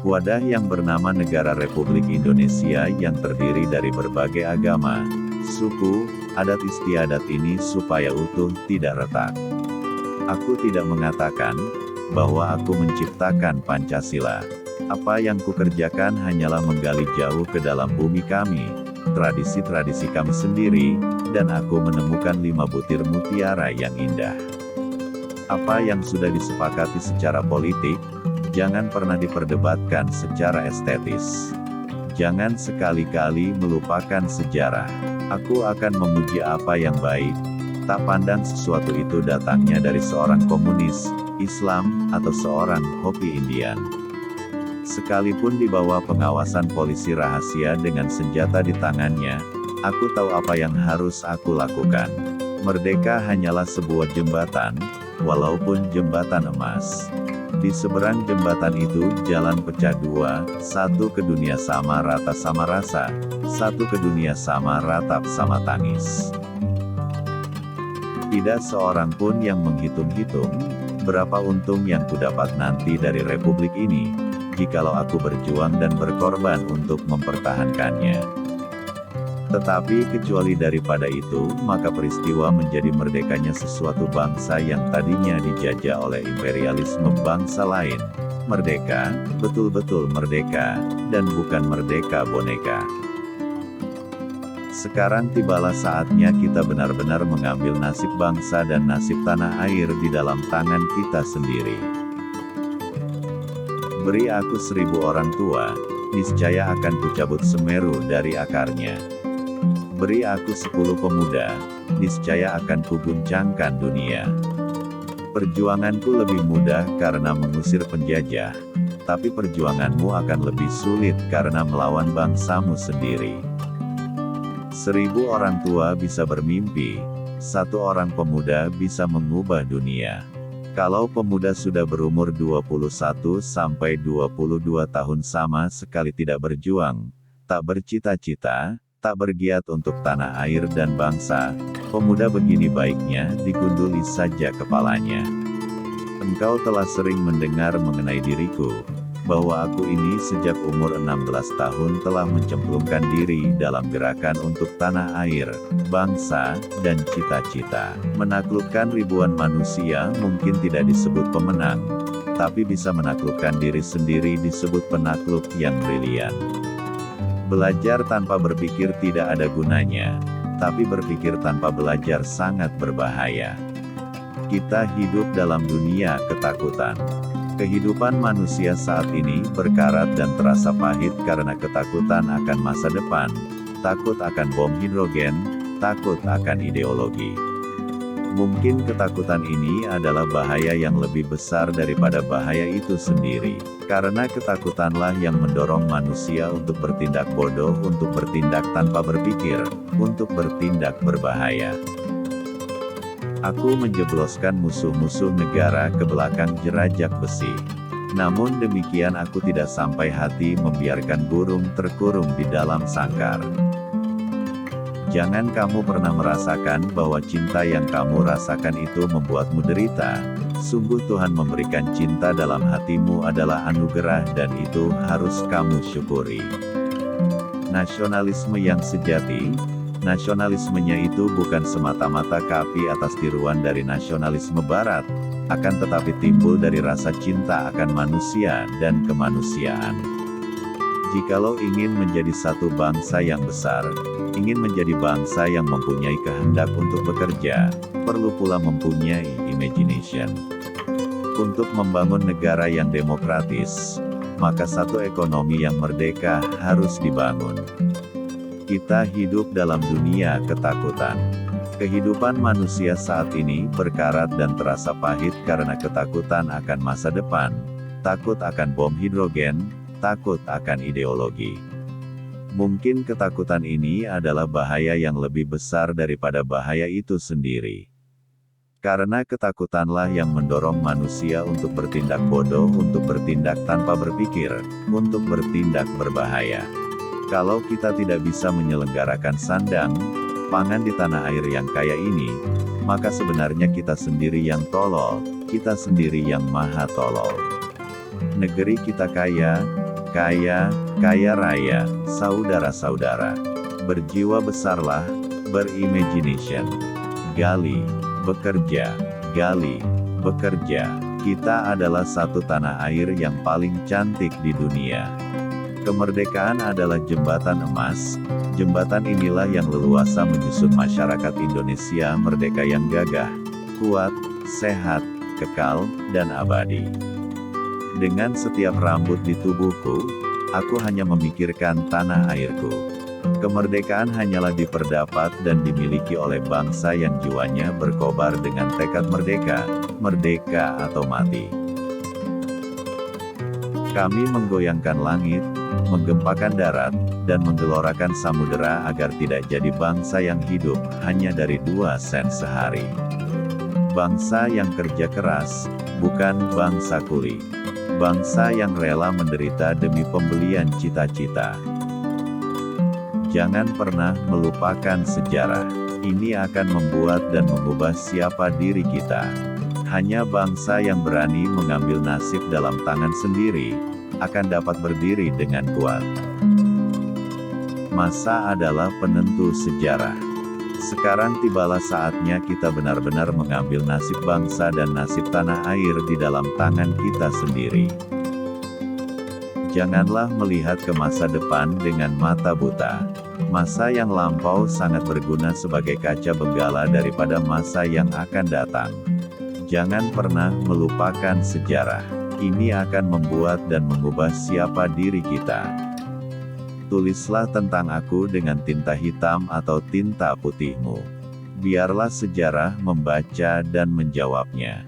Wadah yang bernama Negara Republik Indonesia yang terdiri dari berbagai agama, suku, adat istiadat ini supaya utuh, tidak retak. Aku tidak mengatakan bahwa aku menciptakan Pancasila. Apa yang kukerjakan hanyalah menggali jauh ke dalam bumi kami, tradisi-tradisi kami sendiri, dan aku menemukan 5 butir mutiara yang indah. Apa yang sudah disepakati secara politik, jangan pernah diperdebatkan secara estetis. Jangan sekali-kali melupakan sejarah. Aku akan memuji apa yang baik, tak pandang sesuatu itu datangnya dari seorang komunis, Islam, atau seorang Hopi Indian. Sekalipun di bawah pengawasan polisi rahasia dengan senjata di tangannya, aku tahu apa yang harus aku lakukan. Merdeka hanyalah sebuah jembatan, walaupun jembatan emas. Di seberang jembatan itu, jalan pecah dua, satu ke dunia sama rata sama rasa, satu ke dunia sama ratap sama tangis. Tidak seorang pun yang menghitung-hitung, berapa untung yang kudapat nanti dari republik ini, jikalau aku berjuang dan berkorban untuk mempertahankannya. Tetapi kecuali daripada itu, maka peristiwa menjadi merdekanya sesuatu bangsa yang tadinya dijajah oleh imperialisme bangsa lain. Merdeka, betul-betul merdeka, dan bukan merdeka boneka. Sekarang tibalah saatnya kita benar-benar mengambil nasib bangsa dan nasib tanah air di dalam tangan kita sendiri. Beri aku 1000 orang tua, niscaya akan kucabut Semeru dari akarnya. Beri aku 10 pemuda, niscaya akan kuguncangkan dunia. Perjuanganku lebih mudah karena mengusir penjajah, tapi perjuanganmu akan lebih sulit karena melawan bangsamu sendiri. 1000 orang tua bisa bermimpi, 1 orang pemuda bisa mengubah dunia. Kalau pemuda sudah berumur 21 sampai 22 tahun sama sekali tidak berjuang, tak bercita-cita, tak bergiat untuk tanah air dan bangsa, pemuda begini baiknya digunduli saja kepalanya. Engkau telah sering mendengar mengenai diriku, bahwa aku ini sejak umur 16 tahun telah mencemplungkan diri dalam gerakan untuk tanah air, bangsa, dan cita-cita. Menaklukkan ribuan manusia mungkin tidak disebut pemenang, tapi bisa menaklukkan diri sendiri disebut penakluk yang brilian. Belajar tanpa berpikir tidak ada gunanya, tapi berpikir tanpa belajar sangat berbahaya. Kita hidup dalam dunia ketakutan. Kehidupan manusia saat ini berkarat dan terasa pahit karena ketakutan akan masa depan, takut akan bom hidrogen, takut akan ideologi. Mungkin ketakutan ini adalah bahaya yang lebih besar daripada bahaya itu sendiri. Karena ketakutanlah yang mendorong manusia untuk bertindak bodoh, untuk bertindak tanpa berpikir, untuk bertindak berbahaya. Aku menjebloskan musuh-musuh negara ke belakang jerajak besi. Namun demikian aku tidak sampai hati membiarkan burung terkurung di dalam sangkar. Jangan kamu pernah merasakan bahwa cinta yang kamu rasakan itu membuatmu derita. Sungguh Tuhan memberikan cinta dalam hatimu adalah anugerah dan itu harus kamu syukuri. Nasionalisme yang sejati, nasionalismenya itu bukan semata-mata kapi atas tiruan dari nasionalisme barat, akan tetapi timbul dari rasa cinta akan manusia dan kemanusiaan. Jikalau ingin menjadi satu bangsa yang besar, ingin menjadi bangsa yang mempunyai kehendak untuk bekerja, perlu pula mempunyai imagination. Untuk membangun negara yang demokratis, maka satu ekonomi yang merdeka harus dibangun. Kita hidup dalam dunia ketakutan. Kehidupan manusia saat ini berkarat dan terasa pahit karena ketakutan akan masa depan, takut akan bom hidrogen, takut akan ideologi. Mungkin ketakutan ini adalah bahaya yang lebih besar daripada bahaya itu sendiri. Karena ketakutanlah yang mendorong manusia untuk bertindak bodoh, untuk bertindak tanpa berpikir, untuk bertindak berbahaya. Kalau kita tidak bisa menyelenggarakan sandang, pangan di tanah air yang kaya ini, maka sebenarnya kita sendiri yang tolol, kita sendiri yang maha tolol. Negeri kita kaya, kaya, kaya raya, saudara-saudara. Berjiwa besarlah, berimagination. Gali, bekerja, gali, bekerja. Kita adalah satu tanah air yang paling cantik di dunia. Kemerdekaan adalah jembatan emas. Jembatan inilah yang leluasa menyusun masyarakat Indonesia merdeka yang gagah, kuat, sehat, kekal, dan abadi. Dengan setiap rambut di tubuhku, aku hanya memikirkan tanah airku. Kemerdekaan hanyalah diperdapat dan dimiliki oleh bangsa yang jiwanya berkobar dengan tekad merdeka, merdeka atau mati. Kami menggoyangkan langit, menggempakan darat, dan menggelorakan samudera agar tidak jadi bangsa yang hidup hanya dari 2 sen sehari. Bangsa yang kerja keras, bukan bangsa kuli. Bangsa yang rela menderita demi pembelian cita-cita. Jangan pernah melupakan sejarah. Ini akan membuat dan mengubah siapa diri kita. Hanya bangsa yang berani mengambil nasib dalam tangan sendiri, akan dapat berdiri dengan kuat. Masa adalah penentu sejarah. Sekarang tibalah saatnya kita benar-benar mengambil nasib bangsa dan nasib tanah air di dalam tangan kita sendiri. Janganlah melihat ke masa depan dengan mata buta. Masa yang lampau sangat berguna sebagai kaca benggala daripada masa yang akan datang. Jangan pernah melupakan sejarah. Ini akan membuat dan mengubah siapa diri kita. Tulislah tentang aku dengan tinta hitam atau tinta putihmu. Biarlah sejarah membaca dan menjawabnya.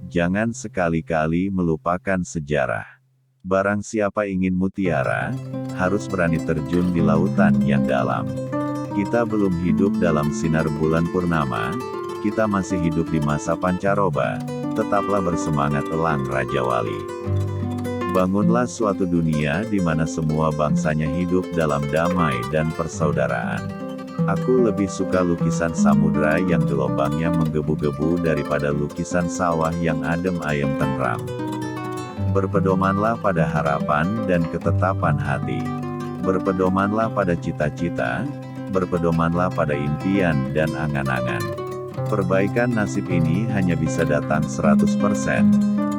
Jangan sekali-kali melupakan sejarah. Barang siapa ingin mutiara, harus berani terjun di lautan yang dalam. Kita belum hidup dalam sinar bulan purnama, kita masih hidup di masa pancaroba. Tetaplah bersemangat elang Raja Wali. Bangunlah suatu dunia di mana semua bangsanya hidup dalam damai dan persaudaraan. Aku lebih suka lukisan samudra yang gelombangnya menggebu-gebu daripada lukisan sawah yang adem ayem tentram. Berpedomanlah pada harapan dan ketetapan hati. Berpedomanlah pada cita-cita, berpedomanlah pada impian dan angan-angan. Perbaikan nasib ini hanya bisa datang 100%,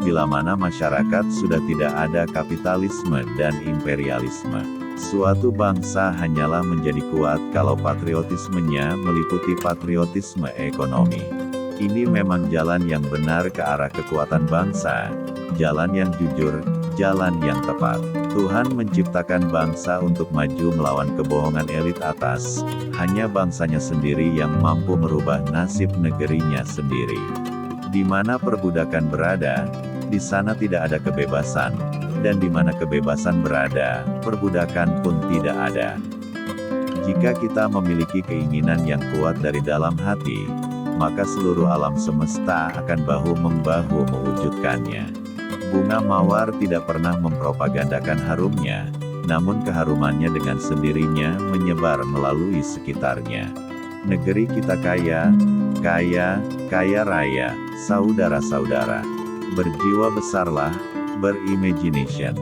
bila mana masyarakat sudah tidak ada kapitalisme dan imperialisme. Suatu bangsa hanyalah menjadi kuat kalau patriotismenya meliputi patriotisme ekonomi. Ini memang jalan yang benar ke arah kekuatan bangsa, jalan yang jujur, jalan yang tepat. Tuhan menciptakan bangsa untuk maju melawan kebohongan elit atas. Hanya bangsanya sendiri yang mampu merubah nasib negerinya sendiri. Di mana perbudakan berada, di sana tidak ada kebebasan. Dan di mana kebebasan berada, perbudakan pun tidak ada. Jika kita memiliki keinginan yang kuat dari dalam hati, maka seluruh alam semesta akan bahu-membahu mewujudkannya. Bunga mawar tidak pernah mempropagandakan harumnya, namun keharumannya dengan sendirinya menyebar melalui sekitarnya. Negeri kita kaya, kaya, kaya raya, saudara-saudara. Berjiwa besarlah, berimagination.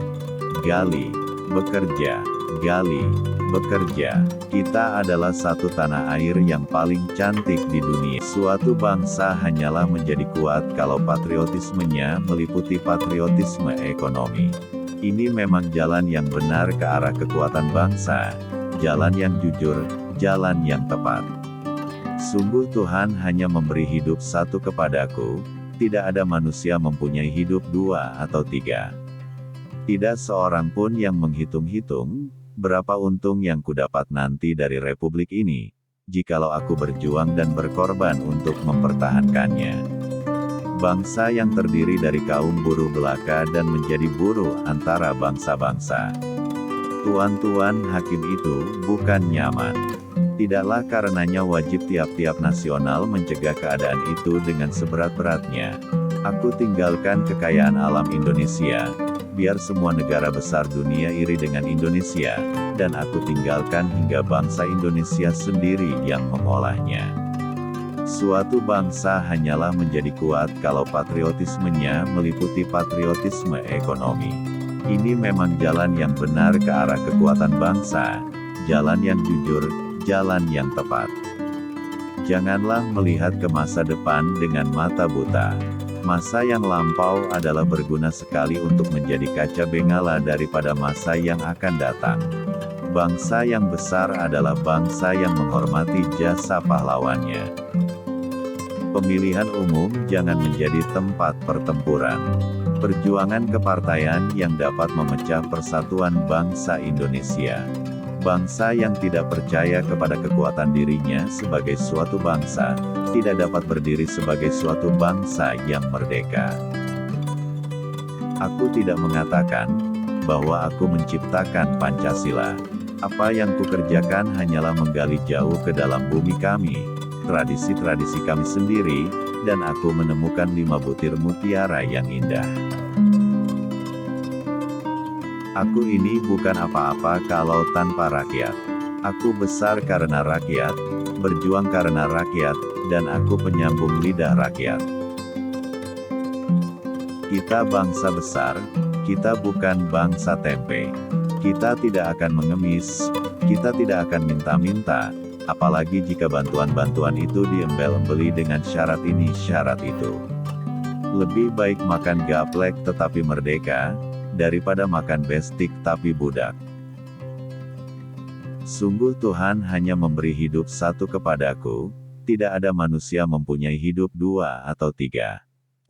Gali, bekerja, gali, bekerja. Kita adalah satu tanah air yang paling cantik di dunia. Suatu bangsa hanyalah menjadi kuat kalau patriotismenya meliputi patriotisme ekonomi. Ini memang jalan yang benar ke arah kekuatan bangsa, jalan yang jujur, jalan yang tepat. Sungguh Tuhan hanya memberi hidup satu kepadaku, tidak ada manusia mempunyai hidup 2 atau 3. Tidak seorang pun yang menghitung-hitung, berapa untung yang kudapat nanti dari republik ini, jikalau aku berjuang dan berkorban untuk mempertahankannya. Bangsa yang terdiri dari kaum buruh belaka dan menjadi buruh antara bangsa-bangsa. Tuan-tuan hakim itu bukan nyaman. Tidaklah karenanya wajib tiap-tiap nasional mencegah keadaan itu dengan seberat-beratnya. Aku tinggalkan kekayaan alam Indonesia, biar semua negara besar dunia iri dengan Indonesia, dan aku tinggalkan hingga bangsa Indonesia sendiri yang mengolahnya. Suatu bangsa hanyalah menjadi kuat kalau patriotismenya meliputi patriotisme ekonomi. Ini memang jalan yang benar ke arah kekuatan bangsa, jalan yang jujur, jalan yang tepat. Janganlah melihat ke masa depan dengan mata buta. Masa yang lampau adalah berguna sekali untuk menjadi kaca bengala daripada masa yang akan datang. Bangsa yang besar adalah bangsa yang menghormati jasa pahlawannya. Pemilihan umum jangan menjadi tempat pertempuran. Perjuangan kepartaian yang dapat memecah persatuan bangsa Indonesia. Bangsa yang tidak percaya kepada kekuatan dirinya sebagai suatu bangsa, tidak dapat berdiri sebagai suatu bangsa yang merdeka. Aku tidak mengatakan bahwa aku menciptakan Pancasila. Apa yang kukerjakan hanyalah menggali jauh ke dalam bumi kami, tradisi-tradisi kami sendiri, dan aku menemukan 5 butir mutiara yang indah. Aku ini bukan apa-apa kalau tanpa rakyat. Aku besar karena rakyat, berjuang karena rakyat, dan aku penyambung lidah rakyat. Kita bangsa besar, kita bukan bangsa tempe. Kita tidak akan mengemis, kita tidak akan minta-minta, apalagi jika bantuan-bantuan itu diembel-embeli dengan syarat ini syarat itu. Lebih baik makan gaplek tetapi merdeka, daripada makan bestik tapi budak. Sungguh Tuhan hanya memberi hidup satu kepadaku, tidak ada manusia mempunyai hidup 2 atau 3.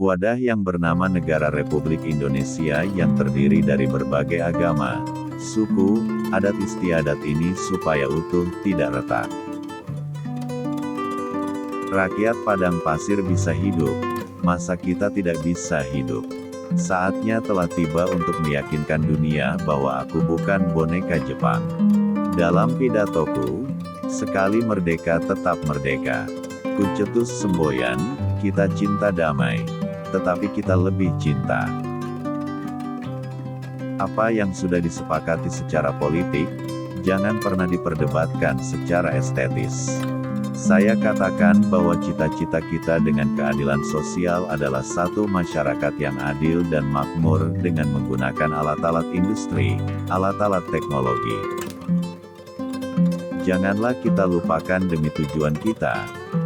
Wadah yang bernama Negara Republik Indonesia yang terdiri dari berbagai agama, suku, adat istiadat ini supaya utuh tidak retak. Rakyat padang pasir bisa hidup, masa kita tidak bisa hidup? Saatnya telah tiba untuk meyakinkan dunia bahwa aku bukan boneka Jepang. Dalam pidatoku, sekali merdeka tetap merdeka. Kucetus semboyan, kita cinta damai, tetapi kita lebih cinta. Apa yang sudah disepakati secara politik, jangan pernah diperdebatkan secara estetis. Saya katakan bahwa cita-cita kita dengan keadilan sosial adalah satu masyarakat yang adil dan makmur dengan menggunakan alat-alat industri, alat-alat teknologi. Janganlah kita lupakan demi tujuan kita,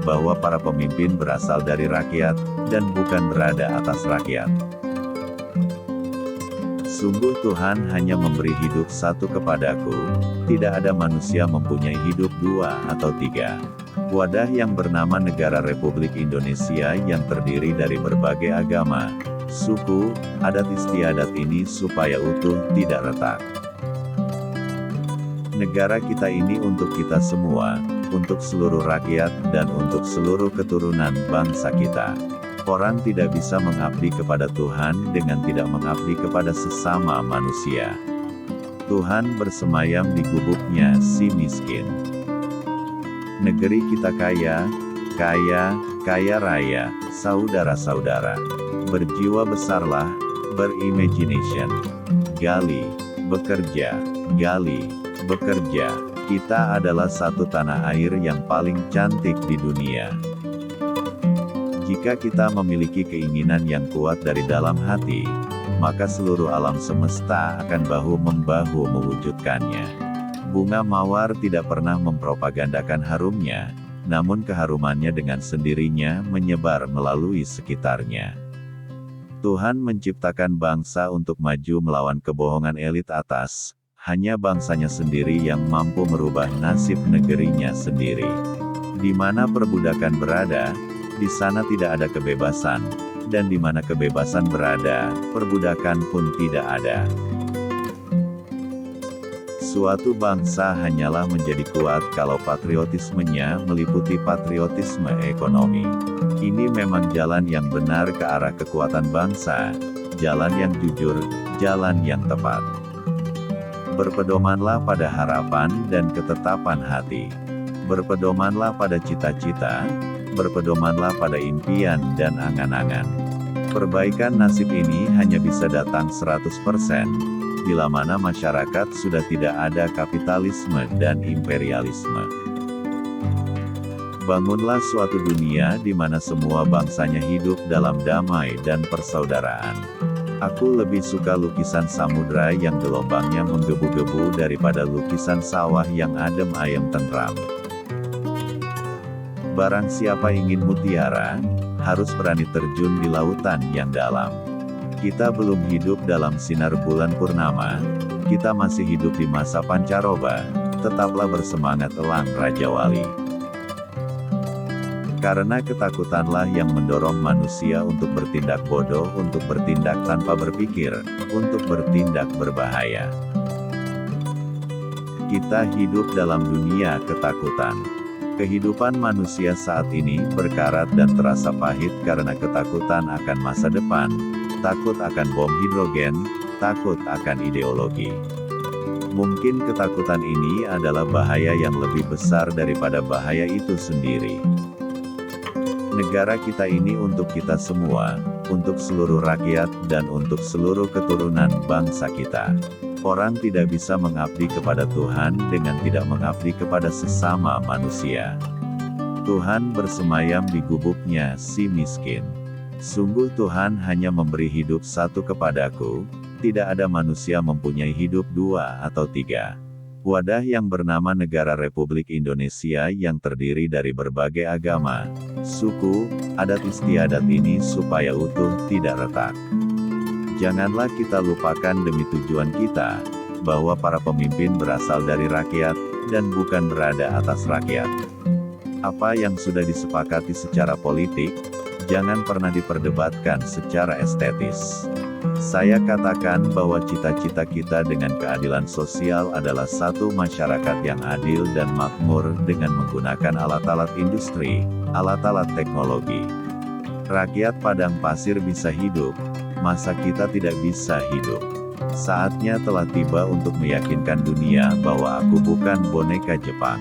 bahwa para pemimpin berasal dari rakyat, dan bukan berada atas rakyat. Sungguh Tuhan hanya memberi hidup satu kepadaku, tidak ada manusia mempunyai hidup 2 atau 3. Wadah yang bernama Negara Republik Indonesia yang terdiri dari berbagai agama, suku, adat istiadat ini supaya utuh tidak retak. Negara kita ini untuk kita semua, untuk seluruh rakyat dan untuk seluruh keturunan bangsa kita. Orang tidak bisa mengabdi kepada Tuhan dengan tidak mengabdi kepada sesama manusia. Tuhan bersemayam di gubuknya si miskin. Negeri kita kaya, kaya, kaya raya, saudara-saudara. Berjiwa besarlah, berimagination. Gali, bekerja, gali, bekerja. Kita adalah satu tanah air yang paling cantik di dunia. Jika kita memiliki keinginan yang kuat dari dalam hati, maka seluruh alam semesta akan bahu-membahu mewujudkannya. Bunga mawar tidak pernah mempropagandakan harumnya, namun keharumannya dengan sendirinya menyebar melalui sekitarnya. Tuhan menciptakan bangsa untuk maju melawan kebohongan elit atas, hanya bangsanya sendiri yang mampu merubah nasib negerinya sendiri. Di mana perbudakan berada, di sana tidak ada kebebasan, dan di mana kebebasan berada, perbudakan pun tidak ada. Suatu bangsa hanyalah menjadi kuat kalau patriotismenya meliputi patriotisme ekonomi. Ini memang jalan yang benar ke arah kekuatan bangsa, jalan yang jujur, jalan yang tepat. Berpedomanlah pada harapan dan ketetapan hati. Berpedomanlah pada cita-cita, berpedomanlah pada impian dan angan-angan. Perbaikan nasib ini hanya bisa datang 100%, bila mana masyarakat sudah tidak ada kapitalisme dan imperialisme. Bangunlah suatu dunia di mana semua bangsanya hidup dalam damai dan persaudaraan. Aku lebih suka lukisan samudra yang gelombangnya menggebu-gebu daripada lukisan sawah yang adem ayem tentram. Barang siapa ingin mutiara, harus berani terjun di lautan yang dalam. Kita belum hidup dalam sinar bulan purnama, kita masih hidup di masa pancaroba, tetaplah bersemangat elang Raja Wali. Karena ketakutanlah yang mendorong manusia untuk bertindak bodoh, untuk bertindak tanpa berpikir, untuk bertindak berbahaya. Kita hidup dalam dunia ketakutan. Kehidupan manusia saat ini berkarat dan terasa pahit karena ketakutan akan masa depan, takut akan bom hidrogen, takut akan ideologi. Mungkin ketakutan ini adalah bahaya yang lebih besar daripada bahaya itu sendiri. Negara kita ini untuk kita semua, untuk seluruh rakyat dan untuk seluruh keturunan bangsa kita. Orang tidak bisa mengabdi kepada Tuhan dengan tidak mengabdi kepada sesama manusia. Tuhan bersemayam di gubuknya si miskin. Sungguh Tuhan hanya memberi hidup satu kepadaku, tidak ada manusia mempunyai hidup dua atau tiga. Wadah yang bernama Negara Republik Indonesia yang terdiri dari berbagai agama, suku, adat istiadat ini supaya utuh tidak retak. Janganlah kita lupakan demi tujuan kita, bahwa para pemimpin berasal dari rakyat, dan bukan berada atas rakyat. Apa yang sudah disepakati secara politik, jangan pernah diperdebatkan secara estetis. Saya katakan bahwa cita-cita kita dengan keadilan sosial adalah satu masyarakat yang adil dan makmur dengan menggunakan alat-alat industri, alat-alat teknologi. Rakyat padang pasir bisa hidup, masa kita tidak bisa hidup? Saatnya telah tiba untuk meyakinkan dunia bahwa aku bukan boneka Jepang.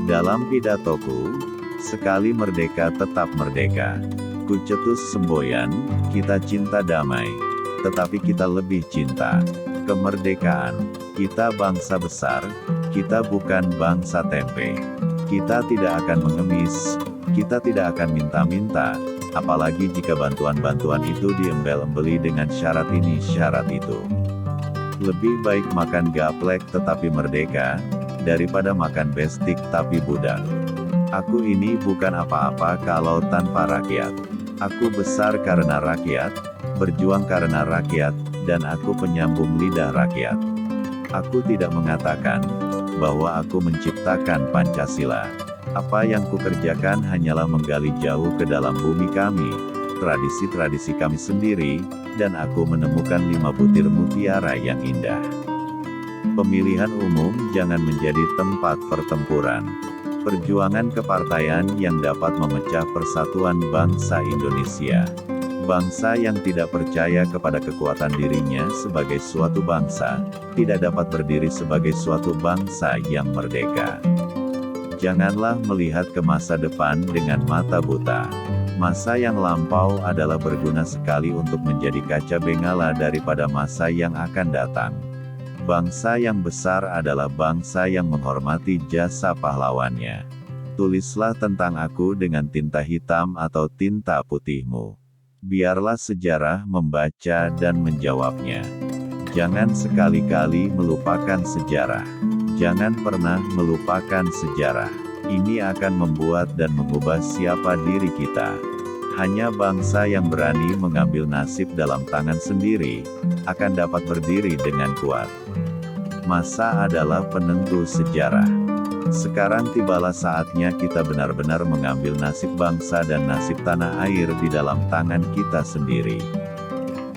Dalam pidatoku, sekali merdeka tetap merdeka. Kucetus semboyan, kita cinta damai. Tetapi kita lebih cinta kemerdekaan. Kita bangsa besar, kita bukan bangsa tempe. Kita tidak akan mengemis, kita tidak akan minta-minta, apalagi jika bantuan-bantuan itu diembel-embeli dengan syarat ini syarat itu. Lebih baik makan gaplek tetapi merdeka, daripada makan bestik tapi budak. Aku ini bukan apa-apa kalau tanpa rakyat. Aku besar karena rakyat, berjuang karena rakyat, dan aku penyambung lidah rakyat. Aku tidak mengatakan bahwa aku menciptakan Pancasila. Apa yang kukerjakan hanyalah menggali jauh ke dalam bumi kami, tradisi-tradisi kami sendiri, dan aku menemukan 5 butir mutiara yang indah. Pemilihan umum jangan menjadi tempat pertempuran. Perjuangan kepartaian yang dapat memecah persatuan bangsa Indonesia. Bangsa yang tidak percaya kepada kekuatan dirinya sebagai suatu bangsa, tidak dapat berdiri sebagai suatu bangsa yang merdeka. Janganlah melihat ke masa depan dengan mata buta. Masa yang lampau adalah berguna sekali untuk menjadi kaca bengala daripada masa yang akan datang. Bangsa yang besar adalah bangsa yang menghormati jasa pahlawannya. Tulislah tentang aku dengan tinta hitam atau tinta putihmu. Biarlah sejarah membaca dan menjawabnya. Jangan sekali-kali melupakan sejarah. Jangan pernah melupakan sejarah. Ini akan membuat dan mengubah siapa diri kita. Hanya bangsa yang berani mengambil nasib dalam tangan sendiri, akan dapat berdiri dengan kuat. Masa adalah penentu sejarah. Sekarang tibalah saatnya kita benar-benar mengambil nasib bangsa dan nasib tanah air di dalam tangan kita sendiri.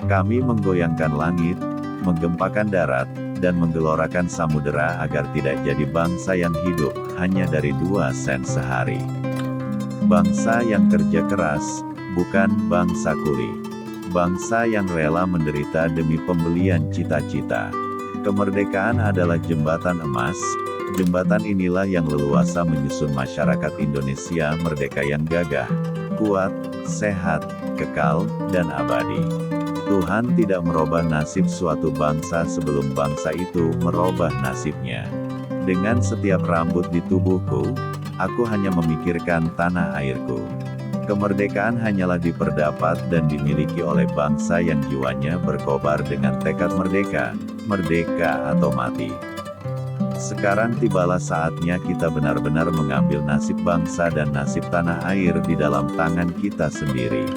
Kami menggoyangkan langit, menggempakan darat, dan menggelorakan samudera agar tidak jadi bangsa yang hidup hanya dari 2 sen sehari. Bangsa yang kerja keras, bukan bangsa kuli. Bangsa yang rela menderita demi pembelian cita-cita. Kemerdekaan adalah jembatan emas. Jembatan inilah yang leluasa menyusun masyarakat Indonesia merdeka yang gagah, kuat, sehat, kekal, dan abadi. Tuhan tidak merubah nasib suatu bangsa sebelum bangsa itu merubah nasibnya. Dengan setiap rambut di tubuhku, aku hanya memikirkan tanah airku. Kemerdekaan hanyalah diperdapat dan dimiliki oleh bangsa yang jiwanya berkobar dengan tekad merdeka, merdeka atau mati. Sekarang tibalah saatnya kita benar-benar mengambil nasib bangsa dan nasib tanah air di dalam tangan kita sendiri.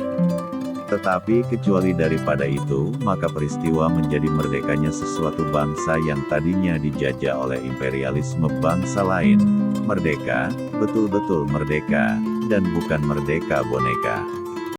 Tetapi kecuali daripada itu, maka peristiwa menjadi merdekanya sesuatu bangsa yang tadinya dijajah oleh imperialisme bangsa lain, merdeka, betul-betul merdeka, dan bukan merdeka boneka.